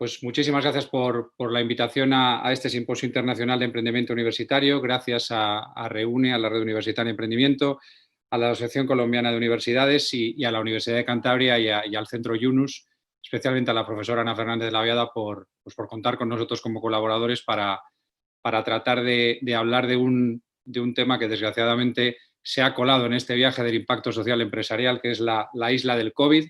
Pues muchísimas gracias por la invitación a este Simposio Internacional de Emprendimiento Universitario. Gracias a REUNE, a la Red Universitaria de Emprendimiento, a la Asociación Colombiana de Universidades y a la Universidad de Cantabria y al Centro Yunus, especialmente a la profesora Ana Fernández de la Viada por contar con nosotros como colaboradores para tratar de hablar de un tema que desgraciadamente se ha colado en este viaje del impacto social empresarial, que es la isla del COVID.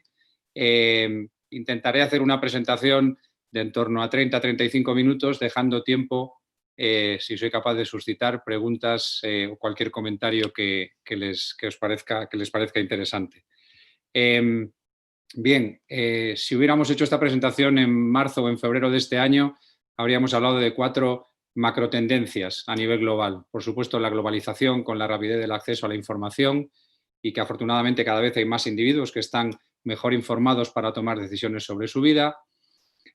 Intentaré hacer una presentación de en torno a 30-35 minutos, dejando tiempo, si soy capaz de suscitar preguntas o cualquier comentario que les parezca interesante. Bien, si hubiéramos hecho esta presentación en marzo o en febrero de este año, habríamos hablado de 4 macrotendencias a nivel global. Por supuesto, la globalización con la rapidez del acceso a la información y que afortunadamente cada vez hay más individuos que están mejor informados para tomar decisiones sobre su vida.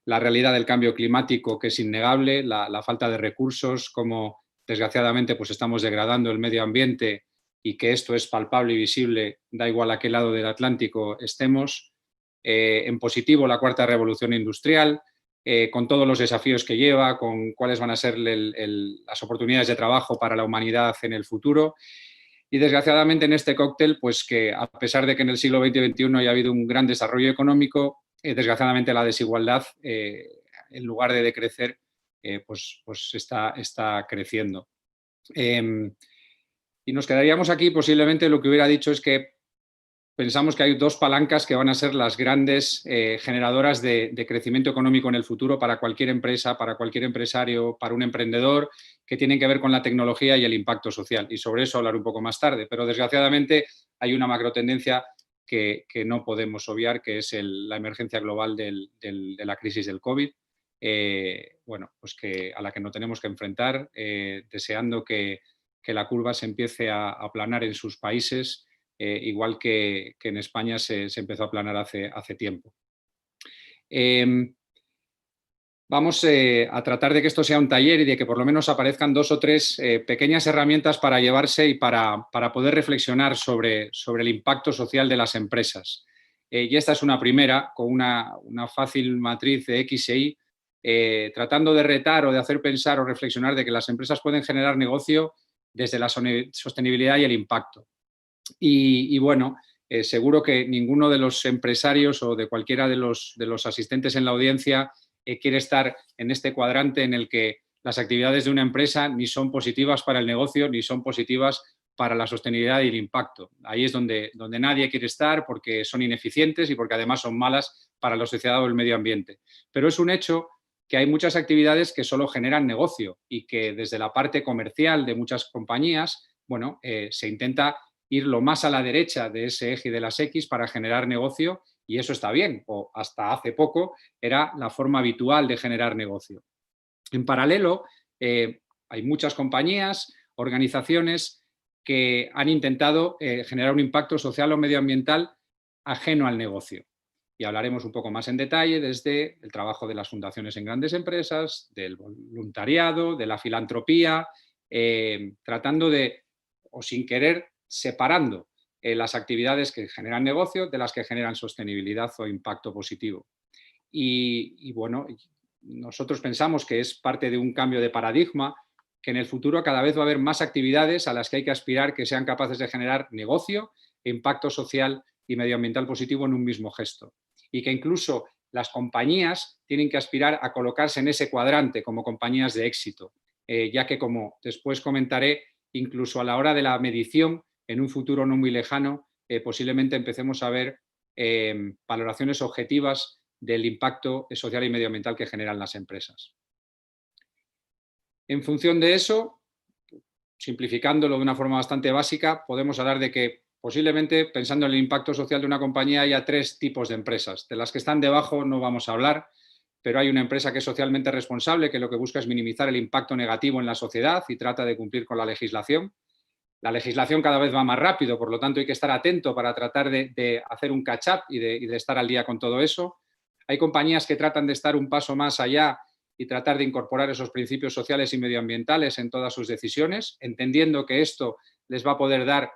La realidad del cambio climático, que es innegable, la falta de recursos, como desgraciadamente pues estamos degradando el medio ambiente y que esto es palpable y visible, da igual a qué lado del Atlántico estemos. En positivo, la cuarta revolución industrial, con todos los desafíos que lleva, con cuáles van a ser las oportunidades de trabajo para la humanidad en el futuro. Y desgraciadamente en este cóctel, pues que a pesar de que en el siglo XX y XXI haya habido un gran desarrollo económico, desgraciadamente la desigualdad, en lugar de decrecer, pues está creciendo. Y nos quedaríamos aquí, posiblemente lo que hubiera dicho es que pensamos que hay 2 palancas que van a ser las grandes generadoras de crecimiento económico en el futuro para cualquier empresa, para cualquier empresario, para un emprendedor, que tienen que ver con la tecnología y el impacto social. Y sobre eso hablar un poco más tarde. Pero desgraciadamente hay una macrotendencia que no podemos obviar, que es la emergencia global de la crisis del COVID, bueno, pues a la que nos tenemos que enfrentar, deseando que la curva se empiece a aplanar en sus países, igual que en España se empezó a aplanar hace tiempo. Vamos a tratar de que esto sea un taller y de que por lo menos aparezcan 2 o 3 pequeñas herramientas para llevarse y para poder reflexionar sobre el impacto social de las empresas. Y esta es una primera, con una fácil matriz de X e Y, tratando de retar o de hacer pensar o reflexionar de que las empresas pueden generar negocio desde la sostenibilidad y el impacto. Y bueno, seguro que ninguno de los empresarios o de cualquiera de los asistentes en la audiencia quiere estar en este cuadrante en el que las actividades de una empresa ni son positivas para el negocio ni son positivas para la sostenibilidad y el impacto. Ahí es donde nadie quiere estar, porque son ineficientes y porque además son malas para la sociedad o el medio ambiente. Pero es un hecho que hay muchas actividades que solo generan negocio y que desde la parte comercial de muchas compañías, bueno, se intenta ir lo más a la derecha de ese eje de las X para generar negocio, y eso está bien, o hasta hace poco era la forma habitual de generar negocio. En paralelo, hay muchas compañías, organizaciones que han intentado generar un impacto social o medioambiental ajeno al negocio. Y hablaremos un poco más en detalle desde el trabajo de las fundaciones en grandes empresas, del voluntariado, de la filantropía, tratando de, o sin querer, separando las actividades que generan negocio de las que generan sostenibilidad o impacto positivo. Y bueno, nosotros pensamos que es parte de un cambio de paradigma, que en el futuro cada vez va a haber más actividades a las que hay que aspirar que sean capaces de generar negocio, impacto social y medioambiental positivo en un mismo gesto. Y que incluso las compañías tienen que aspirar a colocarse en ese cuadrante como compañías de éxito, ya que, como después comentaré, incluso a la hora de la medición, en un futuro no muy lejano, posiblemente empecemos a ver valoraciones objetivas del impacto social y medioambiental que generan las empresas. En función de eso, simplificándolo de una forma bastante básica, podemos hablar de que posiblemente, pensando en el impacto social de una compañía, haya 3 tipos de empresas. De las que están debajo no vamos a hablar, pero hay una empresa que es socialmente responsable, que lo que busca es minimizar el impacto negativo en la sociedad y trata de cumplir con la legislación. La legislación cada vez va más rápido, por lo tanto hay que estar atento para tratar de hacer un catch-up y de estar al día con todo eso. Hay compañías que tratan de estar un paso más allá y tratar de incorporar esos principios sociales y medioambientales en todas sus decisiones, entendiendo que esto les va a poder dar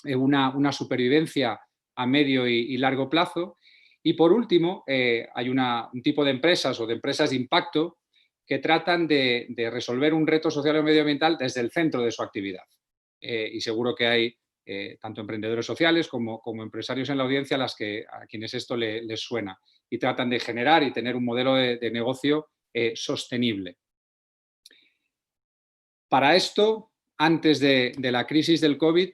una supervivencia a medio y largo plazo. Y por último, hay un tipo de empresas o de empresas de impacto que tratan de resolver un reto social o medioambiental desde el centro de su actividad. Y seguro que hay tanto emprendedores sociales como empresarios en la audiencia a quienes esto les suena y tratan de generar y tener un modelo de negocio sostenible. Para esto, antes de la crisis del COVID,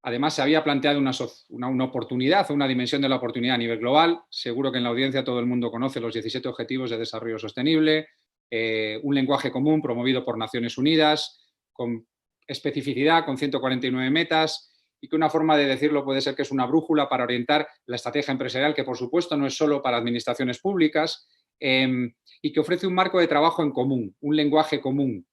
además se había planteado una oportunidad o una dimensión de la oportunidad a nivel global. Seguro que en la audiencia todo el mundo conoce los 17 Objetivos de Desarrollo Sostenible, un lenguaje común promovido por Naciones Unidas, con especificidad, con 149 metas, y que una forma de decirlo puede ser que es una brújula para orientar la estrategia empresarial, que por supuesto no es solo para administraciones públicas, y que ofrece un marco de trabajo en común, un lenguaje común,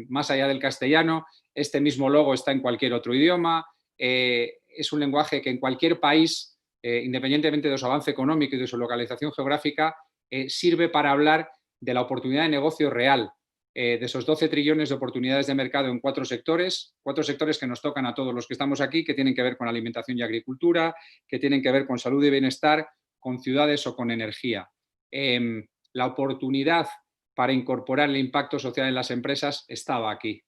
más allá del castellano. Este mismo logo está en cualquier otro idioma, es un lenguaje que en cualquier país, independientemente de su avance económico y de su localización geográfica, sirve para hablar de la oportunidad de negocio real, de esos 12 trillones de oportunidades de mercado en cuatro sectores que nos tocan a todos los que estamos aquí, que tienen que ver con alimentación y agricultura, que tienen que ver con salud y bienestar, con ciudades o con energía. La oportunidad para incorporar el impacto social en las empresas estaba aquí.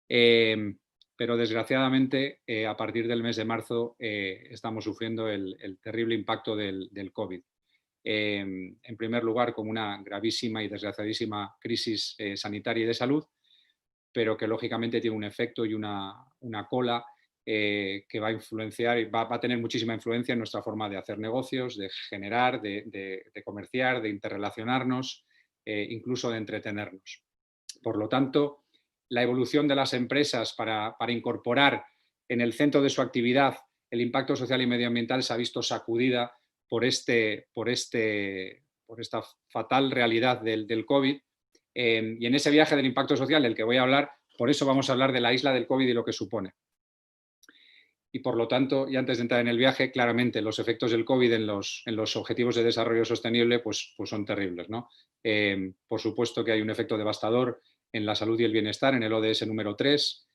Pero desgraciadamente a partir del mes de marzo estamos sufriendo el terrible impacto del COVID. En primer lugar, como una gravísima y desgraciadísima crisis sanitaria y de salud, pero que lógicamente tiene un efecto y una cola que va a influenciar y va a tener muchísima influencia en nuestra forma de hacer negocios, de generar, de comerciar, de interrelacionarnos, incluso de entretenernos. Por lo tanto, la evolución de las empresas para incorporar en el centro de su actividad el impacto social y medioambiental se ha visto sacudida por esta fatal realidad del COVID. Y en ese viaje del impacto social del que voy a hablar, por eso vamos a hablar de la isla del COVID y lo que supone. Y por lo tanto, y antes de entrar en el viaje, claramente los efectos del COVID en los objetivos de desarrollo sostenible pues son terribles, ¿no? Por supuesto que hay un efecto devastador en la salud y el bienestar, en el ODS número 3.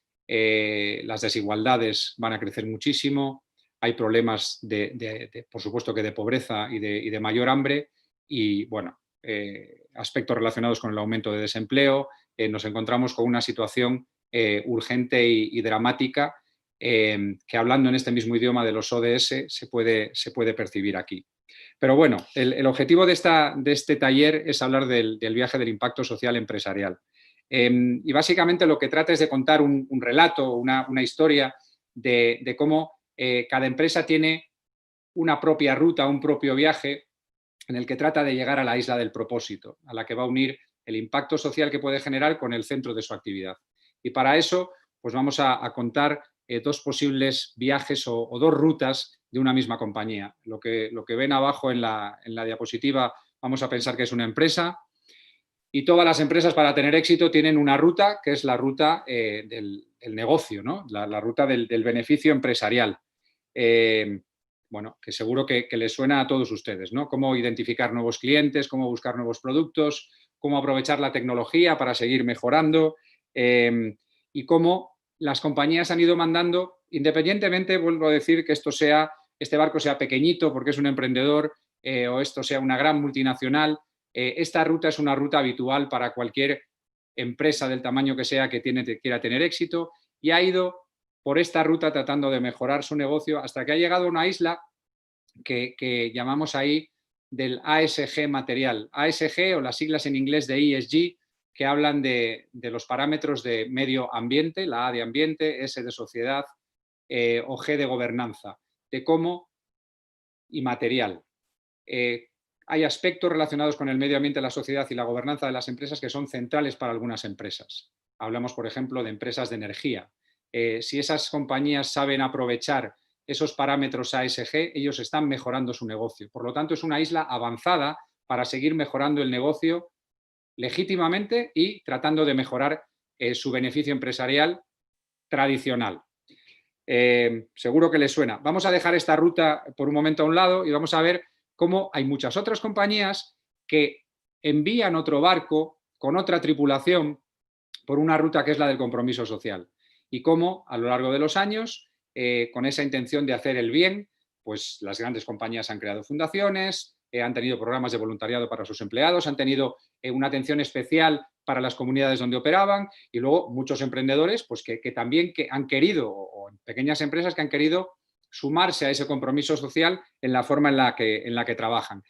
Las desigualdades van a crecer muchísimo. Hay problemas, por supuesto, que de pobreza y de mayor hambre. Y, bueno, aspectos relacionados con el aumento de desempleo. Nos encontramos con una situación urgente y dramática que hablando en este mismo idioma de los ODS se puede percibir aquí. Pero bueno, el objetivo de este taller es hablar del viaje del impacto social empresarial. Y básicamente lo que trata es de contar un relato, una historia de cómo cada empresa tiene una propia ruta, un propio viaje en el que trata de llegar a la isla del propósito, a la que va a unir el impacto social que puede generar con el centro de su actividad. Y para eso, pues vamos a contar dos posibles viajes o dos rutas de una misma compañía. Lo que ven abajo en la diapositiva, vamos a pensar que es una empresa, y todas las empresas para tener éxito tienen una ruta que es la ruta del negocio, ¿no? La ruta del beneficio empresarial. Bueno, que seguro que les suena a todos ustedes, ¿no? Cómo identificar nuevos clientes, cómo buscar nuevos productos, cómo aprovechar la tecnología para seguir mejorando y cómo las compañías han ido mandando, independientemente, vuelvo a decir, que este barco sea pequeñito porque es un emprendedor o esto sea una gran multinacional. Esta ruta es una ruta habitual para cualquier empresa del tamaño que sea que quiera tener éxito y ha ido por esta ruta tratando de mejorar su negocio hasta que ha llegado a una isla que llamamos ahí del ASG material. ASG o las siglas en inglés de ESG que hablan de los parámetros de medio ambiente, la A de ambiente, S de sociedad o G de gobernanza, de cómo y material. Hay aspectos relacionados con el medio ambiente, la sociedad y la gobernanza de las empresas que son centrales para algunas empresas. Hablamos, por ejemplo, de empresas de energía. Si esas compañías saben aprovechar esos parámetros ASG, ellos están mejorando su negocio. Por lo tanto, es una isla avanzada para seguir mejorando el negocio legítimamente y tratando de mejorar su beneficio empresarial tradicional. Seguro que les suena. Vamos a dejar esta ruta por un momento a un lado y vamos a ver cómo hay muchas otras compañías que envían otro barco con otra tripulación por una ruta que es la del compromiso social y cómo a lo largo de los años, con esa intención de hacer el bien, pues las grandes compañías han creado fundaciones, han tenido programas de voluntariado para sus empleados, han tenido una atención especial para las comunidades donde operaban, y luego muchos emprendedores pues, que también han querido, o pequeñas empresas que han querido sumarse a ese compromiso social en la forma en la que trabajan.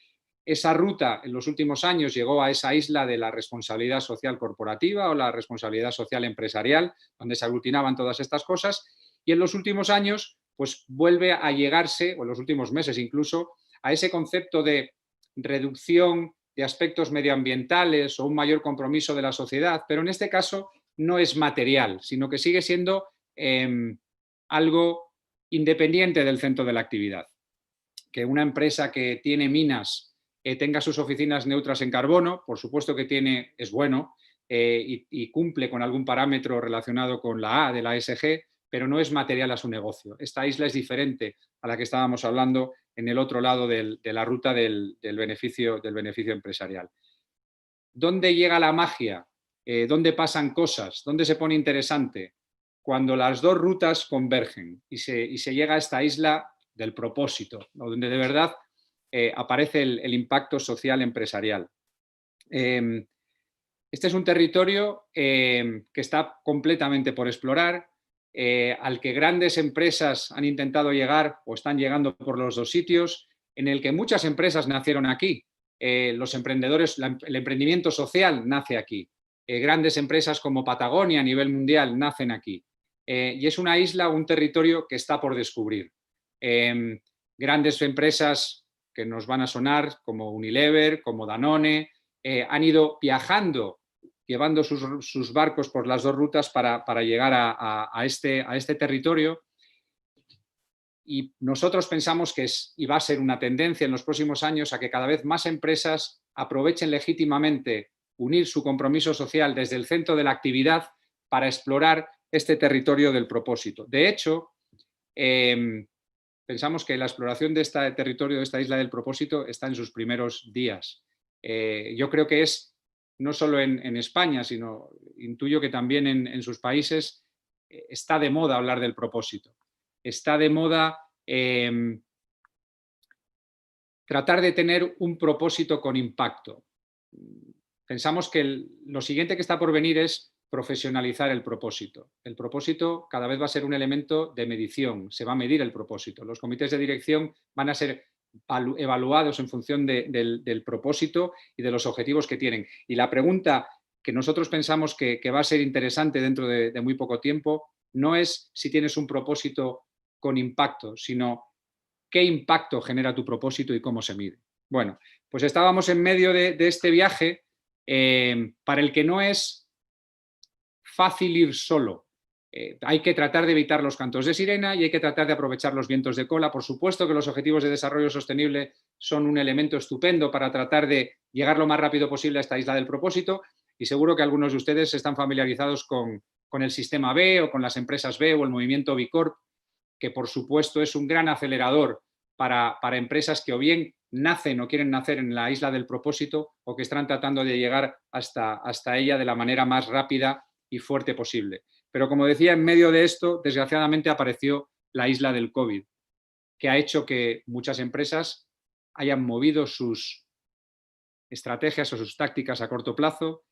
Esa ruta en los últimos años llegó a esa isla de la responsabilidad social corporativa o la responsabilidad social empresarial, donde se aglutinaban todas estas cosas, y en los últimos años pues vuelve a llegarse, o en los últimos meses incluso, a ese concepto de reducción de aspectos medioambientales o un mayor compromiso de la sociedad, pero en este caso no es material, sino que sigue siendo algo independiente del centro de la actividad. Que una empresa que tiene minas tenga sus oficinas neutras en carbono, por supuesto que es bueno y cumple con algún parámetro relacionado con la A de la ESG, pero no es material a su negocio. Esta isla es diferente a la que estábamos hablando en el otro lado de la ruta del beneficio empresarial. ¿Dónde llega la magia? ¿Dónde pasan cosas? ¿Dónde se pone interesante? Cuando las dos rutas convergen y se llega a esta isla del propósito, donde de verdad aparece el impacto social empresarial. Este es un territorio que está completamente por explorar, al que grandes empresas han intentado llegar o están llegando por los dos sitios, en el que muchas empresas nacieron aquí. Los emprendedores, el emprendimiento social nace aquí. Grandes empresas como Patagonia a nivel mundial nacen aquí. Y es una isla, un territorio que está por descubrir. Grandes empresas que nos van a sonar, como Unilever, como Danone, han ido viajando, llevando sus barcos por las dos rutas para llegar a este territorio. Y nosotros pensamos que y va a ser una tendencia en los próximos años a que cada vez más empresas aprovechen legítimamente unir su compromiso social desde el centro de la actividad para explorar este territorio del propósito. De hecho, pensamos que la exploración de este territorio, de esta isla del propósito, está en sus primeros días. Yo creo que es no solo en España, sino intuyo que también en sus países está de moda hablar del propósito. Está de moda tratar de tener un propósito con impacto. Pensamos que lo siguiente que está por venir es profesionalizar el propósito. El propósito cada vez va a ser un elemento de medición, se va a medir el propósito. Los comités de dirección van a ser evaluados en función del propósito y de los objetivos que tienen. Y la pregunta que nosotros pensamos que va a ser interesante dentro de muy poco tiempo no es si tienes un propósito con impacto, sino qué impacto genera tu propósito y cómo se mide. Bueno, pues estábamos en medio de este viaje para el que no es fácil ir solo. Hay que tratar de evitar los cantos de sirena y hay que tratar de aprovechar los vientos de cola. Por supuesto que los objetivos de desarrollo sostenible son un elemento estupendo para tratar de llegar lo más rápido posible a esta isla del propósito, y seguro que algunos de ustedes están familiarizados con el sistema B o con las empresas B o el movimiento B Corp, que por supuesto es un gran acelerador para empresas que o bien nacen o quieren nacer en la isla del propósito o que están tratando de llegar hasta ella de la manera más rápida y fuerte posible. Pero como decía, en medio de esto, desgraciadamente apareció la isla del COVID, que ha hecho que muchas empresas hayan movido sus estrategias o sus tácticas a corto plazo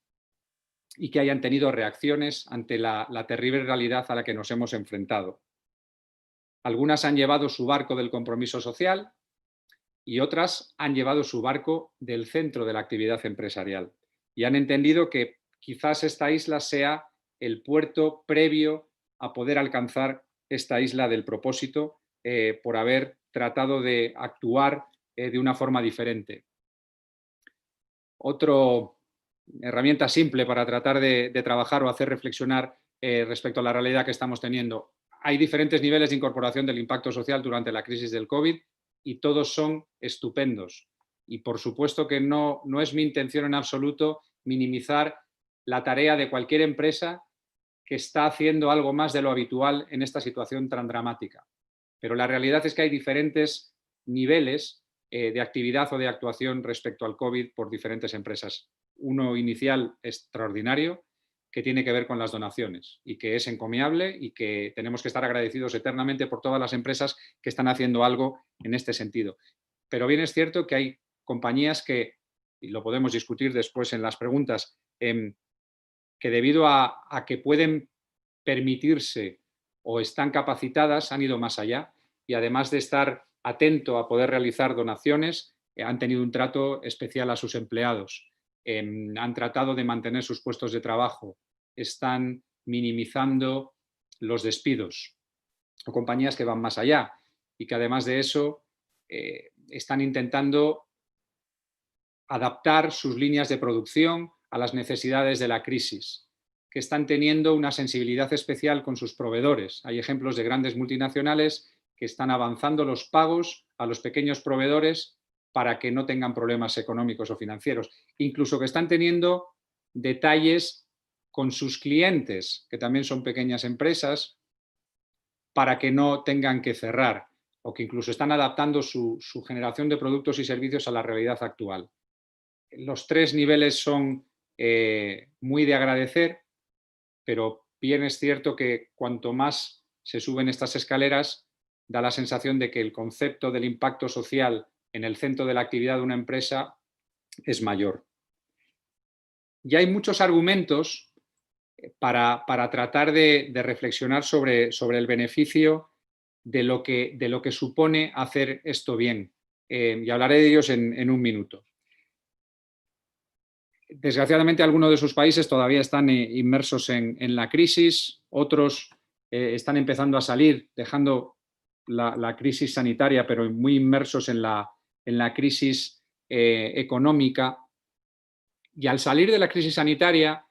y que hayan tenido reacciones ante la terrible realidad a la que nos hemos enfrentado. Algunas han llevado su barco del compromiso social y otras han llevado su barco del centro de la actividad empresarial y han entendido que quizás esta isla sea el puerto previo a poder alcanzar esta isla del propósito por haber tratado de actuar de una forma diferente. Otra herramienta simple para tratar de trabajar o hacer reflexionar respecto a la realidad que estamos teniendo. Hay diferentes niveles de incorporación del impacto social durante la crisis del COVID y todos son estupendos. Y por supuesto que no es mi intención en absoluto minimizar la tarea de cualquier empresa que está haciendo algo más de lo habitual en esta situación tan dramática. Pero la realidad es que hay diferentes niveles de actividad o de actuación respecto al COVID por diferentes empresas. Uno inicial extraordinario, que tiene que ver con las donaciones y que es encomiable y que tenemos que estar agradecidos eternamente por todas las empresas que están haciendo algo en este sentido. Pero bien es cierto que hay compañías que, y lo podemos discutir después en las preguntas, que debido a que pueden permitirse o están capacitadas, han ido más allá y además de estar atento a poder realizar donaciones, han tenido un trato especial a sus empleados, han tratado de mantener sus puestos de trabajo, están minimizando los despidos, o compañías que van más allá y que además de eso están intentando adaptar sus líneas de producción a las necesidades de la crisis, que están teniendo una sensibilidad especial con sus proveedores. Hay ejemplos de grandes multinacionales que están avanzando los pagos a los pequeños proveedores para que no tengan problemas económicos o financieros. Incluso que están teniendo detalles con sus clientes, que también son pequeñas empresas, para que no tengan que cerrar o que incluso están adaptando su generación de productos y servicios a la realidad actual. Los tres niveles son muy de agradecer, pero bien es cierto que cuanto más se suben estas escaleras, da la sensación de que el concepto del impacto social en el centro de la actividad de una empresa es mayor. Y hay muchos argumentos para tratar de reflexionar sobre el beneficio de lo que supone hacer esto bien. Y hablaré de ellos en un minuto. Desgraciadamente, algunos de sus países todavía están inmersos en la crisis, otros están empezando a salir, dejando la crisis sanitaria, pero muy inmersos en la crisis económica. Y al salir de la crisis sanitaria,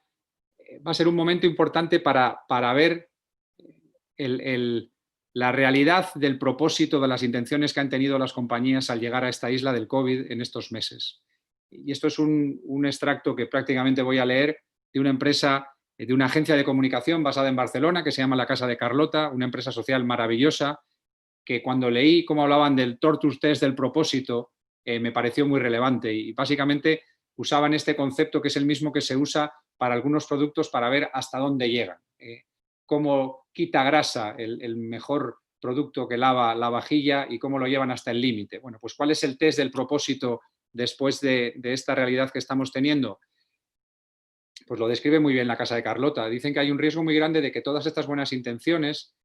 va a ser un momento importante para ver la realidad del propósito de las intenciones que han tenido las compañías al llegar a esta isla del COVID en estos meses. Y esto es un extracto que prácticamente voy a leer de una empresa, de una agencia de comunicación basada en Barcelona, que se llama La Casa de Carlota, una empresa social maravillosa, que cuando leí cómo hablaban del tortoise test del propósito, me pareció muy relevante. Y básicamente usaban este concepto, que es el mismo que se usa para algunos productos para ver hasta dónde llegan. Cómo quita grasa el mejor producto que lava la vajilla y cómo lo llevan hasta el límite. Bueno, pues ¿cuál es el test del propósito después de esta realidad que estamos teniendo? Pues lo describe muy bien La Casa de Carlota. Dicen que hay un riesgo muy grande de que todas estas buenas intenciones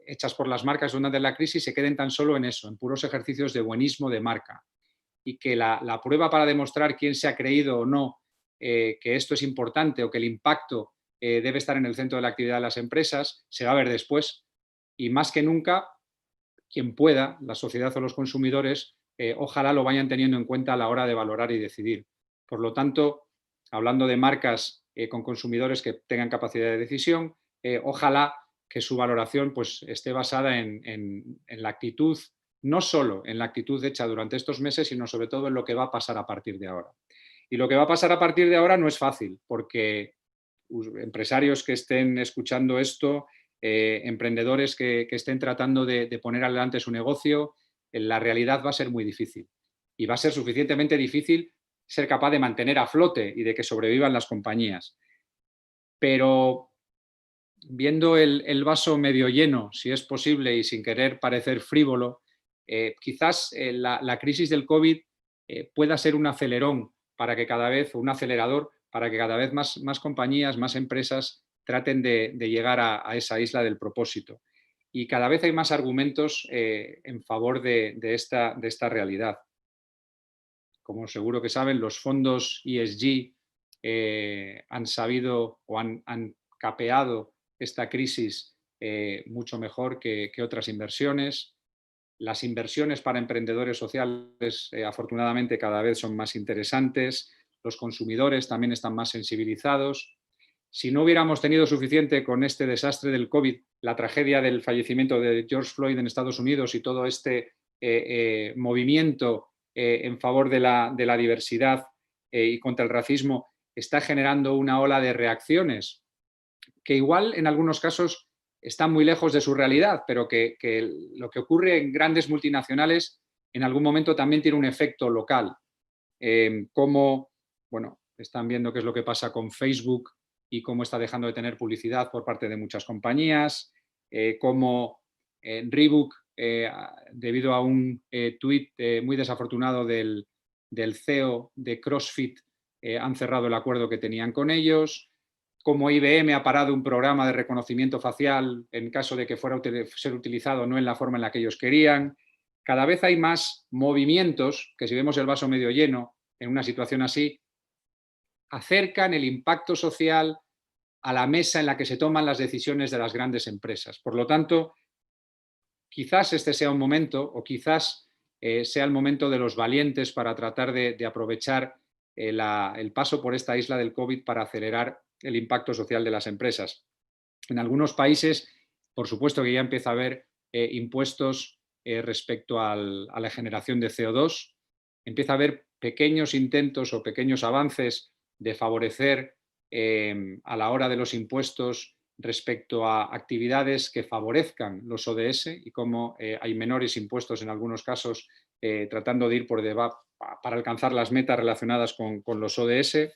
hechas por las marcas durante la crisis se queden tan solo en eso, en puros ejercicios de buenismo de marca. Y que la prueba para demostrar quién se ha creído o no que esto es importante o que el impacto debe estar en el centro de la actividad de las empresas se va a ver después. Y más que nunca, quien pueda, la sociedad o los consumidores, ojalá lo vayan teniendo en cuenta a la hora de valorar y decidir. Por lo tanto, hablando de marcas con consumidores que tengan capacidad de decisión, ojalá que su valoración pues, esté basada en la actitud, no solo en la actitud hecha durante estos meses, sino sobre todo en lo que va a pasar a partir de ahora. Y lo que va a pasar a partir de ahora no es fácil, porque empresarios que estén escuchando esto, emprendedores que estén tratando de poner adelante su negocio, la realidad va a ser muy difícil. Y va a ser suficientemente difícil ser capaz de mantener a flote y de que sobrevivan las compañías. Pero viendo el vaso medio lleno, si es posible y sin querer parecer frívolo, quizás la crisis del COVID pueda ser un acelerón para que cada vez, o un acelerador, para que cada vez más compañías, más empresas traten de llegar a esa isla del propósito. Y cada vez hay más argumentos en favor de esta realidad. Como seguro que saben, los fondos ESG han sabido o han capeado esta crisis mucho mejor que otras inversiones. Las inversiones para emprendedores sociales, afortunadamente, cada vez son más interesantes. Los consumidores también están más sensibilizados. Si no hubiéramos tenido suficiente con este desastre del COVID, la tragedia del fallecimiento de George Floyd en Estados Unidos y todo este movimiento en favor de la diversidad y contra el racismo, está generando una ola de reacciones que igual en algunos casos están muy lejos de su realidad, pero que lo que ocurre en grandes multinacionales en algún momento también tiene un efecto local. Como, bueno, están viendo qué es lo que pasa con Facebook, y cómo está dejando de tener publicidad por parte de muchas compañías, cómo Reebok, debido a un tuit muy desafortunado del CEO de CrossFit, han cerrado el acuerdo que tenían con ellos, cómo IBM ha parado un programa de reconocimiento facial en caso de que fuera a ser utilizado no en la forma en la que ellos querían. Cada vez hay más movimientos que, si vemos el vaso medio lleno en una situación así, acercan el impacto social a la mesa en la que se toman las decisiones de las grandes empresas. Por lo tanto, quizás este sea un momento, o quizás sea el momento de los valientes para tratar de aprovechar el paso por esta isla del COVID para acelerar el impacto social de las empresas. En algunos países, por supuesto que ya empieza a haber impuestos respecto a la generación de CO2, empieza a haber pequeños intentos o pequeños avances de favorecer a la hora de los impuestos respecto a actividades que favorezcan los ODS y cómo hay menores impuestos en algunos casos tratando de ir por debajo para alcanzar las metas relacionadas con los ODS.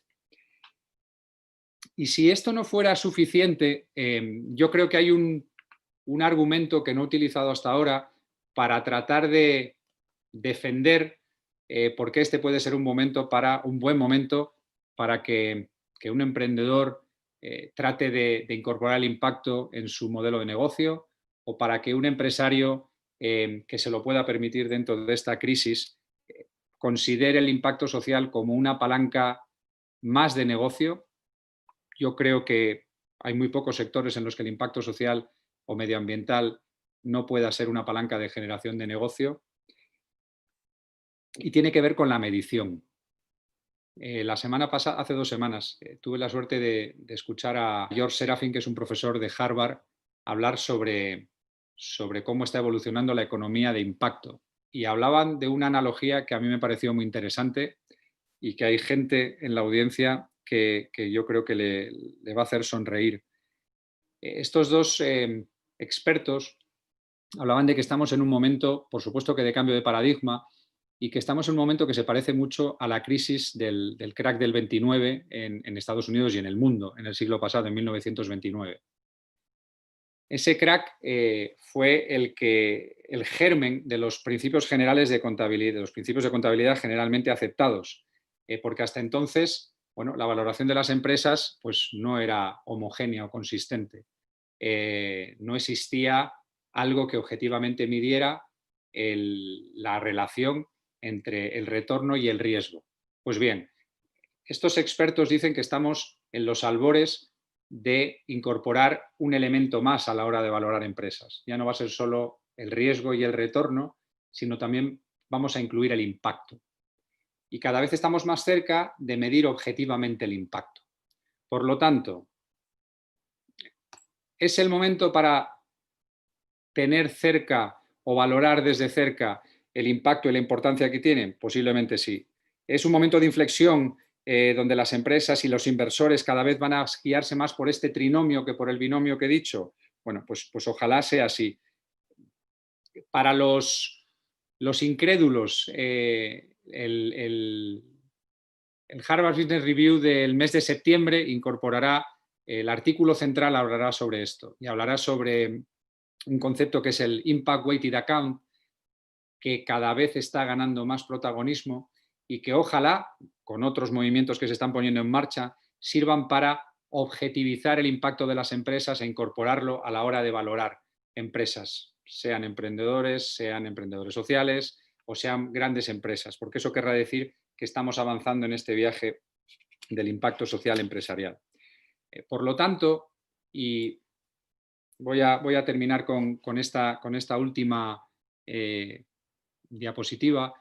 Y si esto no fuera suficiente, yo creo que hay un argumento que no he utilizado hasta ahora para tratar de defender por qué este puede ser un buen momento para que un emprendedor trate de incorporar el impacto en su modelo de negocio, o para que un empresario que se lo pueda permitir dentro de esta crisis considere el impacto social como una palanca más de negocio. Yo creo que hay muy pocos sectores en los que el impacto social o medioambiental no pueda ser una palanca de generación de negocio, y tiene que ver con la medición. La semana pasada, hace 2 semanas, tuve la suerte de escuchar a George Serafin, que es un profesor de Harvard, hablar sobre cómo está evolucionando la economía de impacto. Y hablaban de una analogía que a mí me pareció muy interesante y que hay gente en la audiencia que yo creo que le va a hacer sonreír. Estos dos expertos hablaban de que estamos en un momento, por supuesto que de cambio de paradigma, y que estamos en un momento que se parece mucho a la crisis del crack del 29 en Estados Unidos y en el mundo, en el siglo pasado, en 1929. Ese crack fue el germen de los principios generales de contabilidad, de los principios de contabilidad generalmente aceptados, porque hasta entonces, bueno, la valoración de las empresas pues, no era homogénea o consistente. No existía algo que objetivamente midiera la relación entre el retorno y el riesgo. Pues bien, estos expertos dicen que estamos en los albores de incorporar un elemento más a la hora de valorar empresas. Ya no va a ser solo el riesgo y el retorno, sino también vamos a incluir el impacto. Y cada vez estamos más cerca de medir objetivamente el impacto. Por lo tanto, ¿es el momento para tener cerca o valorar desde cerca el impacto y la importancia que tienen? Posiblemente sí. ¿Es un momento de inflexión donde las empresas y los inversores cada vez van a guiarse más por este trinomio que por el binomio que he dicho? Bueno, pues ojalá sea así. Para los incrédulos, el Harvard Business Review del mes de septiembre incorporará el artículo central, hablará sobre esto y hablará sobre un concepto que es el Impact Weighted Account, que cada vez está ganando más protagonismo y que ojalá, con otros movimientos que se están poniendo en marcha, sirvan para objetivizar el impacto de las empresas e incorporarlo a la hora de valorar empresas, sean emprendedores sociales o sean grandes empresas, porque eso querrá decir que estamos avanzando en este viaje del impacto social empresarial. Por lo tanto, y voy a terminar con esta última diapositiva.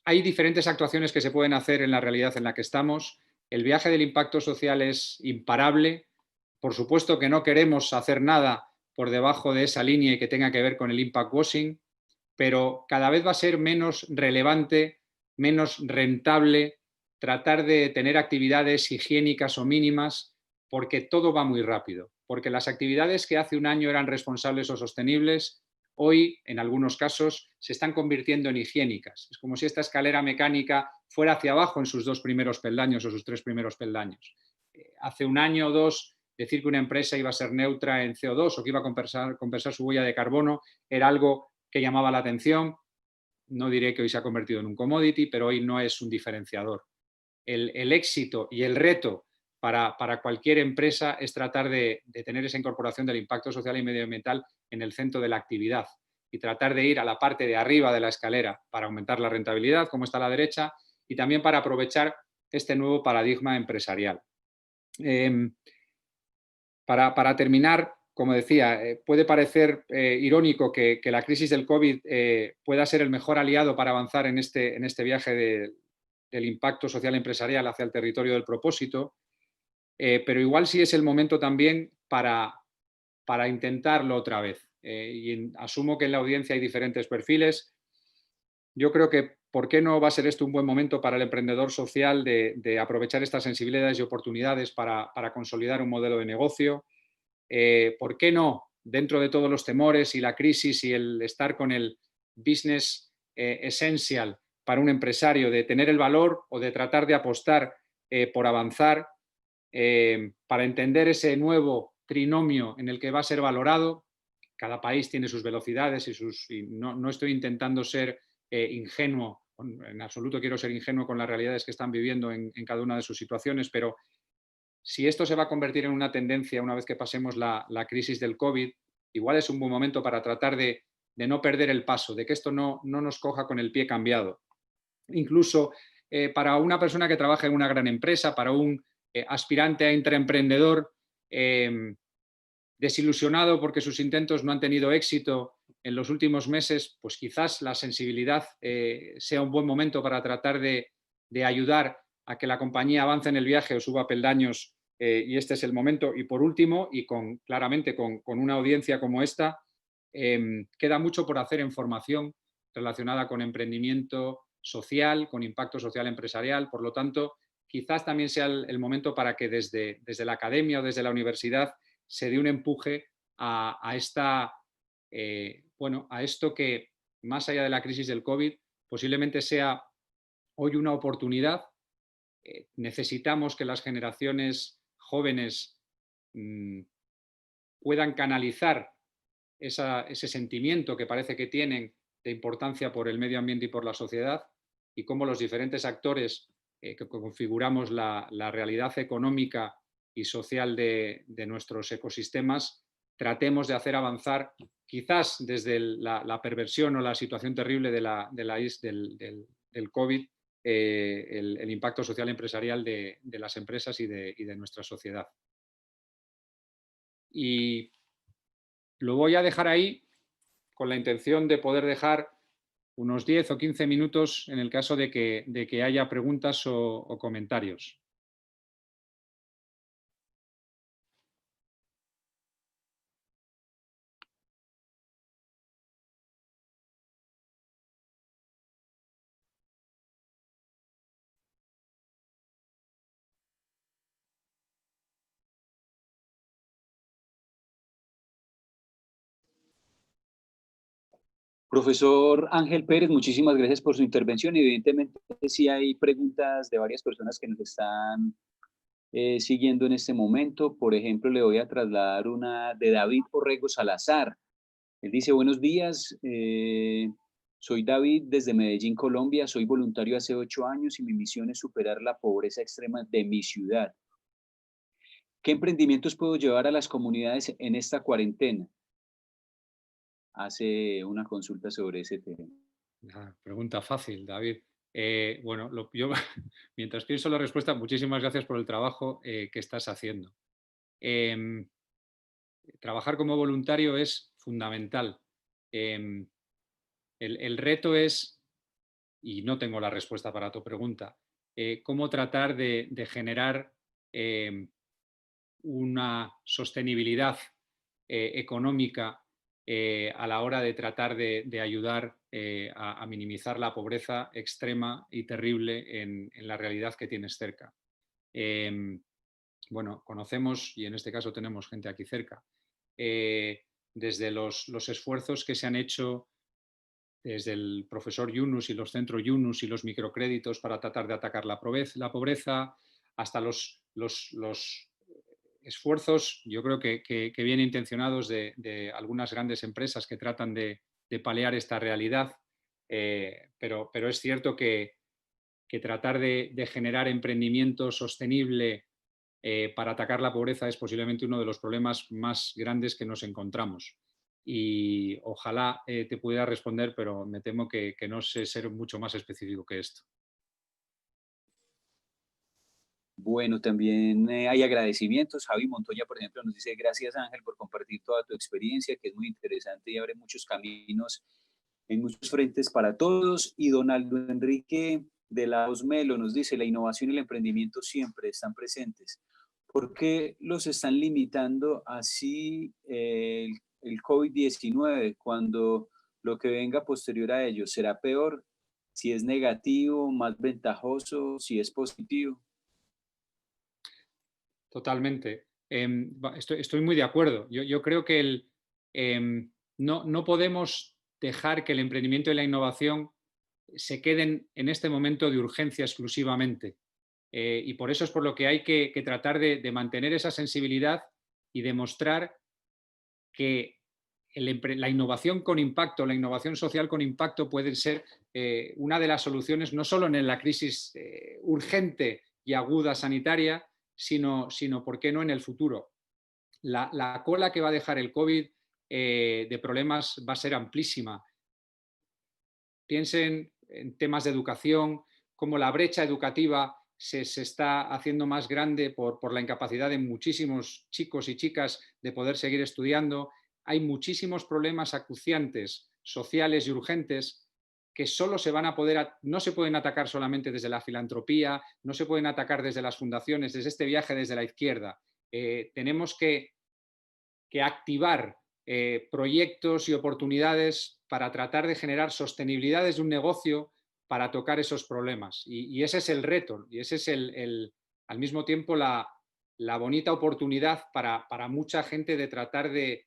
Hay diferentes actuaciones que se pueden hacer en la realidad en la que estamos. El viaje del impacto social es imparable. Por supuesto que no queremos hacer nada por debajo de esa línea y que tenga que ver con el impact washing, pero cada vez va a ser menos relevante, menos rentable tratar de tener actividades higiénicas o mínimas, porque todo va muy rápido. Porque las actividades que hace un año eran responsables o sostenibles, hoy, en algunos casos, se están convirtiendo en higiénicas. Es como si esta escalera mecánica fuera hacia abajo en sus 2 primeros peldaños o sus 3 primeros peldaños. Hace un año o dos, decir que una empresa iba a ser neutra en CO2 o que iba a compensar su huella de carbono era algo que llamaba la atención. No diré que hoy se ha convertido en un commodity, pero hoy no es un diferenciador. El éxito y el reto para cualquier empresa es tratar de tener esa incorporación del impacto social y medioambiental en el centro de la actividad y tratar de ir a la parte de arriba de la escalera para aumentar la rentabilidad, como está a la derecha, y también para aprovechar este nuevo paradigma empresarial. Para terminar, como decía, puede parecer irónico que la crisis del COVID pueda ser el mejor aliado para avanzar en este viaje del impacto social empresarial hacia el territorio del propósito, pero igual sí es el momento también para intentarlo otra vez. Asumo que en la audiencia hay diferentes perfiles. Yo creo que, ¿por qué no va a ser esto un buen momento para el emprendedor social de aprovechar estas sensibilidades y oportunidades para consolidar un modelo de negocio? ¿Por qué no, dentro de todos los temores y la crisis y el estar con el business essential para un empresario, de tener el valor o de tratar de apostar por avanzar, para entender ese nuevo trinomio en el que va a ser valorado? Cada país tiene sus velocidades y no estoy intentando ser ingenuo, en absoluto quiero ser ingenuo con las realidades que están viviendo en cada una de sus situaciones, pero si esto se va a convertir en una tendencia una vez que pasemos la crisis del COVID, igual es un buen momento para tratar de no perder el paso, de que esto no nos coja con el pie cambiado. Incluso para una persona que trabaja en una gran empresa, para un aspirante a intraemprendedor desilusionado porque sus intentos no han tenido éxito en los últimos meses, pues quizás la sensibilidad sea un buen momento para tratar de ayudar a que la compañía avance en el viaje o suba peldaños, y este es el momento. Y por último, y claramente con una audiencia como esta, queda mucho por hacer en formación relacionada con emprendimiento social, con impacto social empresarial. Por lo tanto, quizás también sea el momento para que desde la academia o desde la universidad se dé un empuje a esto que, más allá de la crisis del COVID, posiblemente sea hoy una oportunidad. Necesitamos que las generaciones jóvenes puedan canalizar ese sentimiento que parece que tienen de importancia por el medio ambiente y por la sociedad, y cómo los diferentes actores que configuramos la realidad económica y social de nuestros ecosistemas tratemos de hacer avanzar, quizás desde la perversión o la situación terrible del COVID, el impacto social empresarial de las empresas y de nuestra sociedad. Y lo voy a dejar ahí con la intención de poder dejar unos 10 o 15 minutos en el caso de que haya preguntas o comentarios. Profesor Ángel Pérez, muchísimas gracias por su intervención. Evidentemente, sí hay preguntas de varias personas que nos están siguiendo en este momento. Por ejemplo, le voy a trasladar una de David Orrego Salazar. Él dice, buenos días, soy David desde Medellín, Colombia. Soy voluntario hace 8 años y mi misión es superar la pobreza extrema de mi ciudad. ¿Qué emprendimientos puedo llevar a las comunidades en esta cuarentena? Hace una consulta sobre ese tema. Pregunta fácil, David. Yo mientras pienso la respuesta, muchísimas gracias por el trabajo que estás haciendo. Trabajar como voluntario es fundamental. El reto es, y no tengo la respuesta para tu pregunta, cómo tratar de generar una sostenibilidad económica a la hora de tratar de ayudar a minimizar la pobreza extrema y terrible en la realidad que tienes cerca. Conocemos, y en este caso tenemos gente aquí cerca, desde los esfuerzos que se han hecho desde el profesor Yunus y los centros Yunus y los microcréditos para tratar de atacar la pobreza, hasta los esfuerzos, yo creo que bien intencionados de algunas grandes empresas que tratan de paliar esta realidad, pero es cierto que tratar de generar emprendimiento sostenible para atacar la pobreza es posiblemente uno de los problemas más grandes que nos encontramos. Y ojalá te pudiera responder, pero me temo que no sé ser mucho más específico que esto. Bueno, también hay agradecimientos. Javi Montoya, por ejemplo, nos dice gracias Ángel por compartir toda tu experiencia, que es muy interesante y abre muchos caminos en muchos frentes para todos. Y Donaldo Enrique de la Osmelo nos dice, la innovación y el emprendimiento siempre están presentes. ¿Por qué los están limitando así el COVID-19 cuando lo que venga posterior a ello será peor? Si es negativo, más ventajoso, si es positivo. Totalmente. Estoy muy de acuerdo. Yo creo que no podemos dejar que el emprendimiento y la innovación se queden en este momento de urgencia exclusivamente. Y por eso es por lo que hay que tratar de mantener esa sensibilidad y demostrar que la innovación con impacto, la innovación social con impacto puede ser una de las soluciones no solo en la crisis urgente y aguda sanitaria, sino, ¿por qué no en el futuro? La cola que va a dejar el COVID de problemas va a ser amplísima. Piensen en temas de educación, cómo la brecha educativa se está haciendo más grande por la incapacidad de muchísimos chicos y chicas de poder seguir estudiando. Hay muchísimos problemas acuciantes, sociales y urgentes que solo se van a poder, no se pueden atacar solamente desde la filantropía, no se pueden atacar desde las fundaciones, desde este viaje desde la izquierda. Tenemos que activar proyectos y oportunidades para tratar de generar sostenibilidad desde un negocio para tocar esos problemas. Y ese es el reto, y ese es al mismo tiempo la bonita oportunidad para mucha gente de tratar de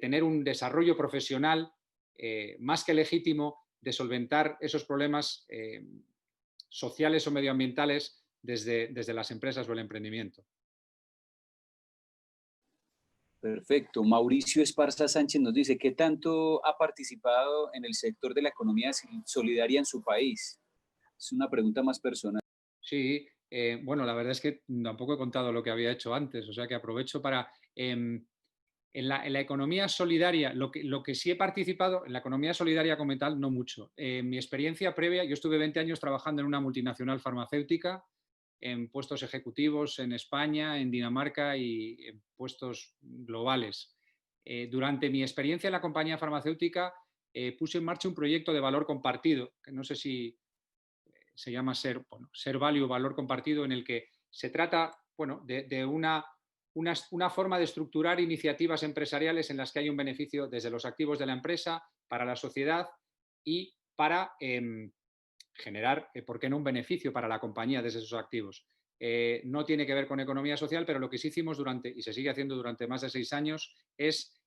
tener un desarrollo profesional más que legítimo, de solventar esos problemas sociales o medioambientales desde las empresas o el emprendimiento. Perfecto. Mauricio Esparza Sánchez nos dice, ¿qué tanto ha participado en el sector de la economía solidaria en su país? Es una pregunta más personal. Sí, bueno, la verdad es que tampoco he contado lo que había hecho antes, o sea que aprovecho para... en la economía solidaria, lo que sí he participado, en la economía solidaria como tal, no mucho. En mi experiencia previa, yo estuve 20 años trabajando en una multinacional farmacéutica, en puestos ejecutivos en España, en Dinamarca y en puestos globales. Durante mi experiencia en la compañía farmacéutica, puse en marcha un proyecto de valor compartido, que no sé si se llama Ser Value, valor compartido, en el que se trata de una forma de estructurar iniciativas empresariales en las que hay un beneficio desde los activos de la empresa, para la sociedad y para generar, ¿por qué no?, un beneficio para la compañía desde esos activos. No tiene que ver con economía social, pero lo que sí hicimos y se sigue haciendo durante más de 6 años es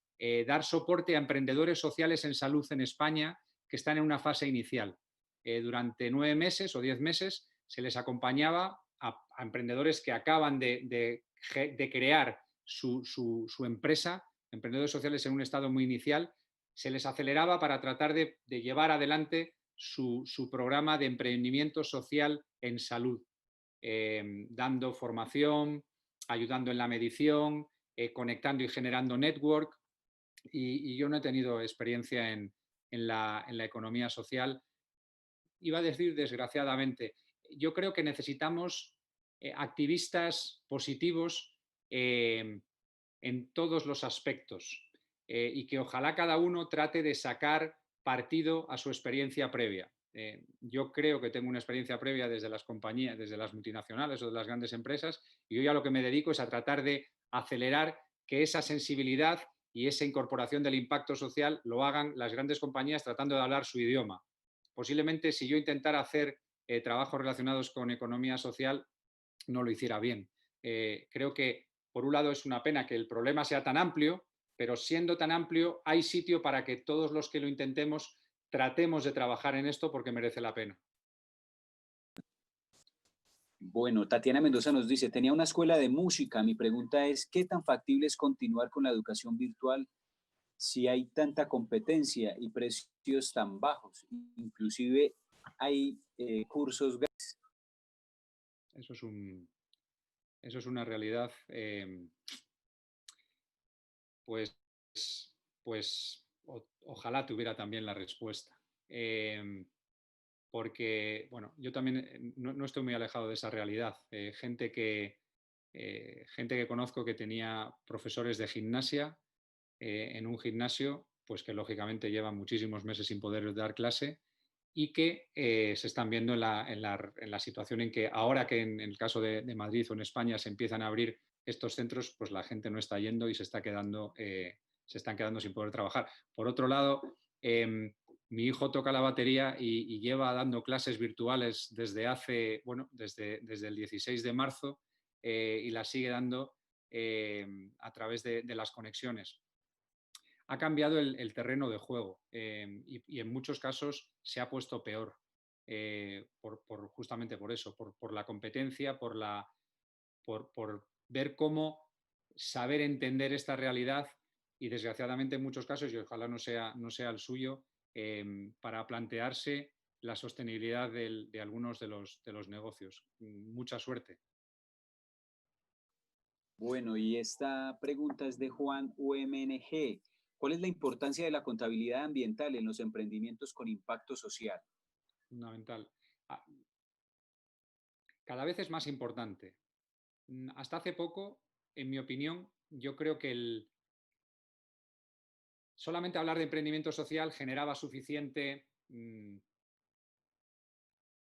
dar soporte a emprendedores sociales en salud en España que están en una fase inicial. Durante 9 meses o 10 meses se les acompañaba a emprendedores que acaban de crear su empresa, emprendedores sociales en un estado muy inicial, se les aceleraba para tratar de llevar adelante su programa de emprendimiento social en salud, dando formación, ayudando en la medición, conectando y generando network. Y yo no he tenido experiencia en la economía social. Iba a decir desgraciadamente. Yo creo que necesitamos activistas positivos en todos los aspectos y que ojalá cada uno trate de sacar partido a su experiencia previa. Yo creo que tengo una experiencia previa desde las compañías, desde las multinacionales o de las grandes empresas, y yo ya lo que me dedico es a tratar de acelerar que esa sensibilidad y esa incorporación del impacto social lo hagan las grandes compañías tratando de hablar su idioma. Posiblemente si yo intentara hacer trabajos relacionados con economía social, no lo hiciera bien. Creo que, por un lado, es una pena que el problema sea tan amplio, pero siendo tan amplio, hay sitio para que todos los que lo intentemos tratemos de trabajar en esto porque merece la pena. Bueno, Tatiana Mendoza nos dice, tenía una escuela de música. Mi pregunta es, ¿qué tan factible es continuar con la educación virtual si hay tanta competencia y precios tan bajos? Inclusive hay cursos gratis. Eso es una realidad. Pues, ojalá tuviera también la respuesta. Porque, bueno, yo también no estoy muy alejado de esa realidad. Gente que conozco que tenía profesores de gimnasia en un gimnasio, pues que lógicamente llevan muchísimos meses sin poder dar clase y que se están viendo en la situación en que ahora que en el caso de Madrid o en España se empiezan a abrir estos centros, pues la gente no está yendo y se están quedando sin poder trabajar. Por otro lado, mi hijo toca la batería y lleva dando clases virtuales desde el 16 de marzo y las sigue dando a través de las conexiones. Ha cambiado el terreno de juego y en muchos casos se ha puesto peor justamente por eso, por la competencia, por ver cómo saber entender esta realidad y desgraciadamente en muchos casos, y ojalá no sea el suyo, para plantearse la sostenibilidad de algunos de los negocios. Mucha suerte. Bueno, y esta pregunta es de Juan UMNG. ¿Cuál es la importancia de la contabilidad ambiental en los emprendimientos con impacto social? Fundamental. Cada vez es más importante. Hasta hace poco, en mi opinión, yo creo que solamente hablar de emprendimiento social generaba suficiente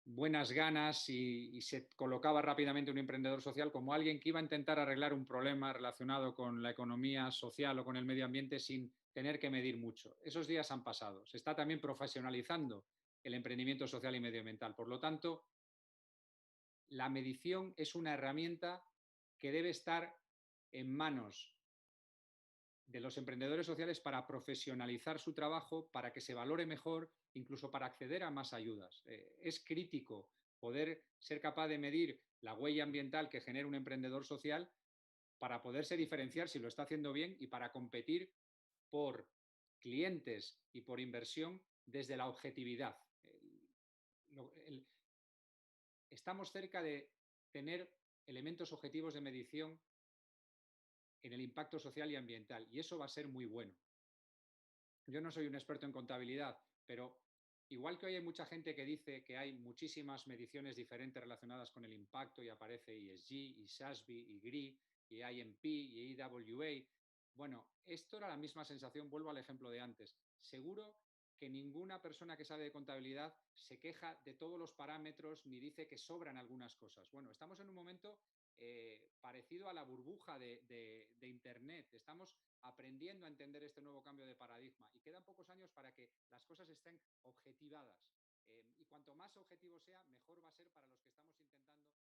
buenas ganas y se colocaba rápidamente un emprendedor social como alguien que iba a intentar arreglar un problema relacionado con la economía social o con el medio ambiente sin tener que medir mucho. Esos días han pasado. Se está también profesionalizando el emprendimiento social y medioambiental. Por lo tanto, la medición es una herramienta que debe estar en manos de los emprendedores sociales para profesionalizar su trabajo, para que se valore mejor, incluso para acceder a más ayudas. Es crítico poder ser capaz de medir la huella ambiental que genera un emprendedor social para poderse diferenciar si lo está haciendo bien y para competir por clientes y por inversión desde la objetividad. Estamos cerca de tener elementos objetivos de medición en el impacto social y ambiental, y eso va a ser muy bueno. Yo no soy un experto en contabilidad, pero igual que hoy hay mucha gente que dice que hay muchísimas mediciones diferentes relacionadas con el impacto y aparece ESG, y SASB, y GRI, y IMP, y EWA, bueno, esto era la misma sensación, vuelvo al ejemplo de antes. Seguro que ninguna persona que sabe de contabilidad se queja de todos los parámetros ni dice que sobran algunas cosas. Bueno, estamos en un momento parecido a la burbuja de Internet. Estamos aprendiendo a entender este nuevo cambio de paradigma y quedan pocos años para que las cosas estén objetivadas. Y cuanto más objetivo sea, mejor va a ser para los que estamos intentando